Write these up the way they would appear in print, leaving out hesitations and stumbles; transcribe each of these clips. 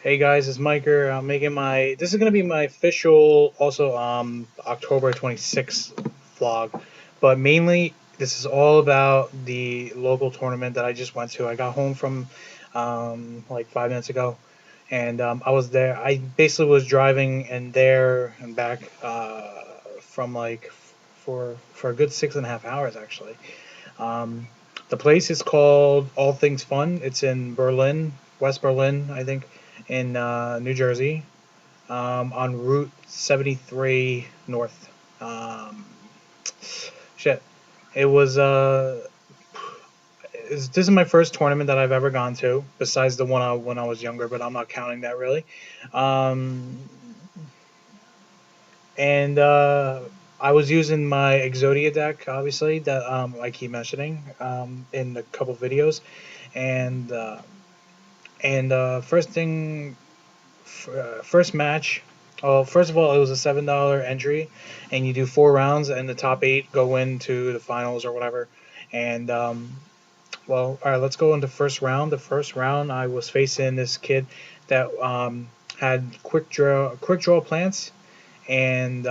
Hey guys, it's Miker. I'm making my. This is gonna be my official, also October 26th vlog, but mainly this is all about the local tournament that I just went to. I got home from like 5 minutes ago, and I was there. I basically was driving and there and back from like for a good 6.5 hours actually. Um, the place is called All Things Fun. It's in Berlin, West Berlin, I think, in New Jersey, on Route 73 North. Um, shit, it was. This is my first tournament that I've ever gone to, besides the one when I was younger, but I'm not counting that really. Um, and I was using my Exodia deck, obviously, that I keep mentioning in a couple videos, and first thing, first match. Well, first of all, it was a $7 entry, and you do 4 rounds, and the top eight go into the finals or whatever. And well, all right, let's go into first round. The first round, I was facing this kid that had quick draw plants, and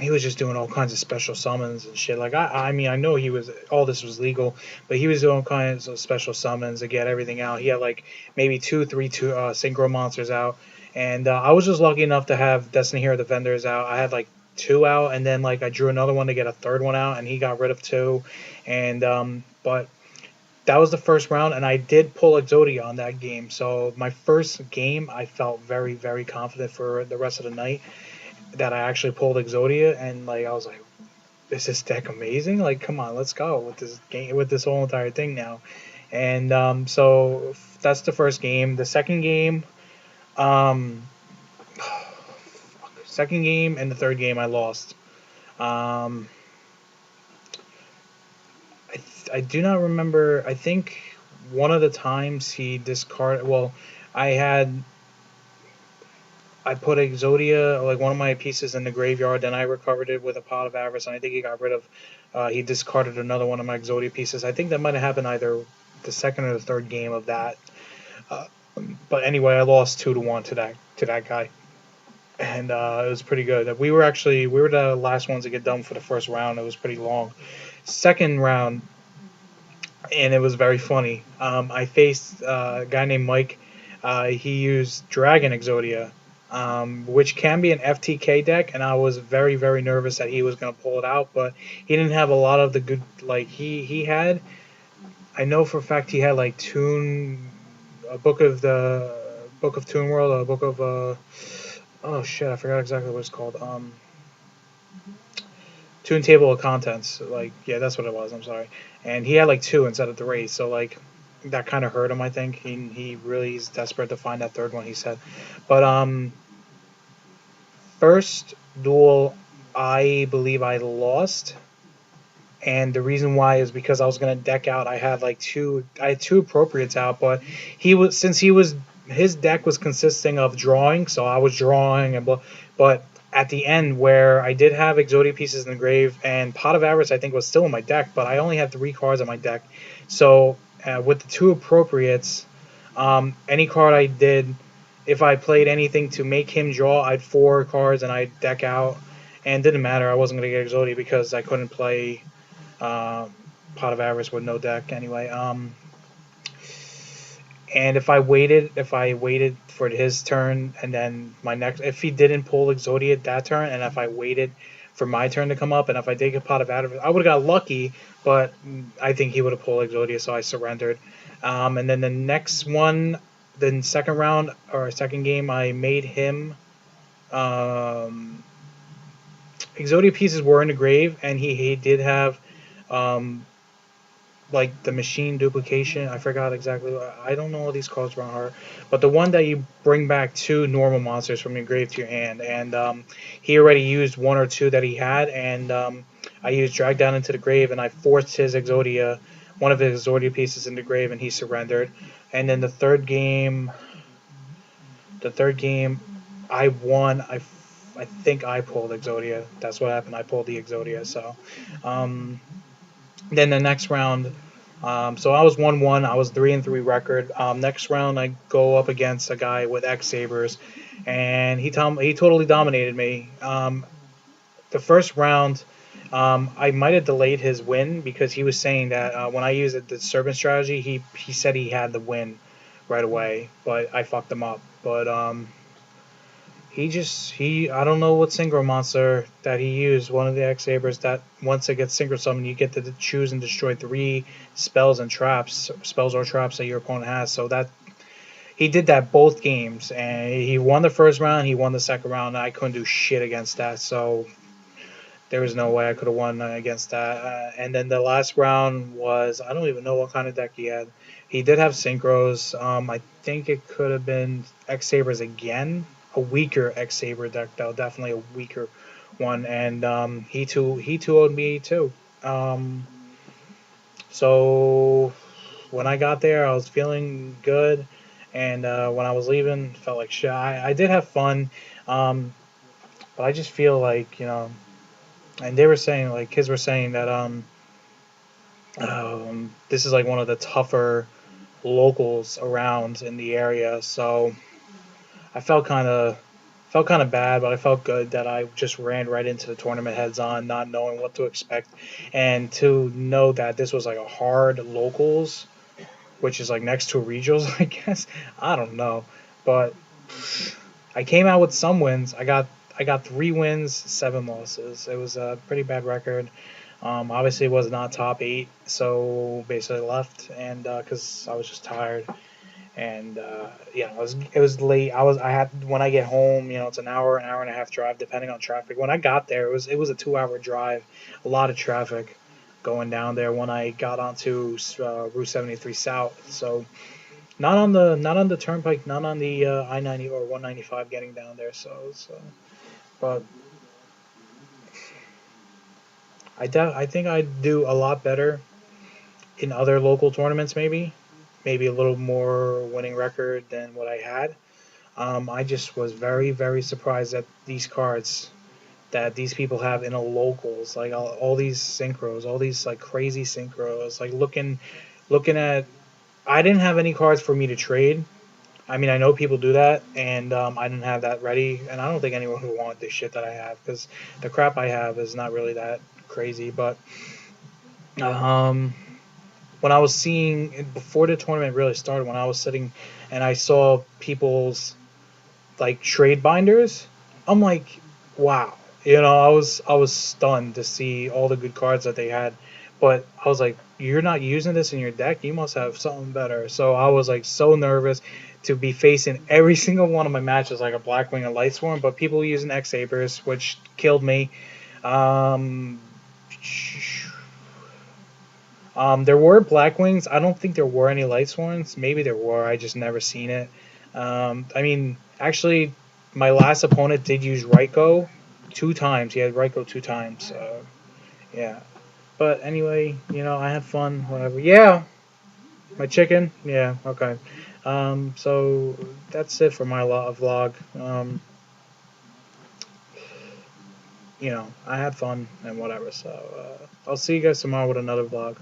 he was just doing all kinds of special summons and shit. Like I mean, I know he was all this was legal, but he was doing all kinds of special summons to get everything out. He had like maybe two synchro monsters out, and I was just lucky enough to have Destiny Hero Defenders out. I had like two out, and then like I drew another one to get a third one out, and he got rid of two, and but that was the first round, and I did pull Exodia on that game. So my first game, I felt very, very confident for the rest of the night that I actually pulled Exodia, and like I was like, is this deck amazing? Like, come on, let's go with this game, with this whole entire thing now. And so that's the first game. The um, second game and the third game I lost. Um, I do not remember. I think one of the times he discarded. Well, I had I put Exodia, like one of my pieces, in the graveyard. Then I recovered it with a pot of avarice, and I think he got rid of. He discarded another one of my Exodia pieces. I think that might have happened either the second or the third game of that. Uh, but anyway, I lost 2-1 to that guy, and it was pretty good. We were the last ones to get done for the first round. It was pretty long. Second round, and it was very funny. I faced a guy named Mike. He used Dragon Exodia, which can be an FTK deck, and I was very, very nervous that he was going to pull it out, but he didn't have a lot of the good. Like he had, I know for a fact he had like a book of Toon World, a book of oh shit, I forgot exactly what it's called. Toon Table of Contents. Like, yeah, that's what it was. I'm sorry. And he had like two instead of three, so like that kind of hurt him. I think he really is desperate to find that third one. He said, but first duel, I believe I lost, and the reason why is because I was gonna deck out. I had two appropriates out, but he was his deck was consisting of drawing, so I was drawing but at the end where I did have Exodia pieces in the grave and Pot of Avarice I think was still in my deck, but I only had 3 cards in my deck. So with the two appropriates, any card I did, if I played anything to make him draw, I'd 4 cards and I'd deck out, and it didn't matter. I wasn't gonna get Exodia because I couldn't play uh, Pot of Avarice with no deck anyway. And if I waited for his turn, and then if he didn't pull Exodia that turn, and if I waited for my turn to come up, and if I did get Pot of Avarice, I would have got lucky, but I think he would have pulled Exodia, so I surrendered. And then the next one, the second round or second game, I made him. Um, Exodia pieces were in the grave, and he did have um, like the machine duplication. I forgot exactly. I don't know all these cards by heart, but the one that you bring back 2 normal monsters from your grave to your hand, and he already used 1 or 2 that he had, and I used drag down into the grave, and I forced one of his Exodia pieces into grave, and he surrendered. And then the third game, I won. I think I pulled Exodia. That's what happened. I pulled the Exodia. So, then the next round, So I was 1-1. I was 3-3 record. Next round, I go up against a guy with X Sabers, and he totally dominated me. The first round, I might have delayed his win because he was saying that when I used the serpent strategy, he said he had the win right away, but I fucked him up. But he I don't know what synchro monster that he used. One of the X Sabers that once it gets synchro summoned, you get to choose and destroy three spells or traps that your opponent has. So that he did that both games, and he won the first round. He won the second round. And I couldn't do shit against that. So there was no way I could have won against that. And then the last round was I don't even know what kind of deck he had. He did have synchros. I think it could have been X Sabers again, a weaker X Saber deck though, definitely a weaker one. And he too owed me too. Um, so when I got there, I was feeling good, and when I was leaving, felt like shit. I did have fun, um, but I just feel like and they were saying like kids were saying that this is like one of the tougher locals around in the area. So I felt kind of bad, but I felt good that I just ran right into the tournament heads on, not knowing what to expect, and to know that this was like a hard locals, which is like next to regionals, I guess. I don't know, but I came out with some wins. I got 3 wins, 7 losses. It was a pretty bad record. Obviously, it was not top 8, so basically left, and because I was just tired, and it was late. I had when I get home, it's an hour and a half drive, depending on traffic. When I got there, it was a 2 hour drive, a lot of traffic going down there when I got onto Route 73 South. So not on the turnpike, not on the I-90 or 195 getting down there. But I think I'd do a lot better in other local tournaments, maybe a little more winning record than what I had. I just was very, very surprised at these cards that these people have in a locals, like all these synchros, all these like crazy synchros. Like looking at, I didn't have any cards for me to trade. I mean, I know people do that, and I didn't have that ready, and I don't think anyone would want the shit that I have because the crap I have is not really that crazy. But um, when I was seeing before the tournament really started, when I was sitting and I saw people's like trade binders, I'm like, wow. I was stunned to see all the good cards that they had, but I was like, you're not using this in your deck. You must have something better. So I was like so nervous to be facing every single one of my matches like a Blackwing and Lightsworn, but people using X Sabers, which killed me. Um, there were Blackwings. I don't think there were any Lightsworns. Maybe there were. I just never seen it. I mean, actually, my last opponent did use Raikou 2 times. He had Raikou 2 times. So yeah. But anyway, I had fun. Whatever. Yeah, my chicken. Yeah. Okay. So that's it for my vlog. I had fun and whatever. So I'll see you guys tomorrow with another vlog.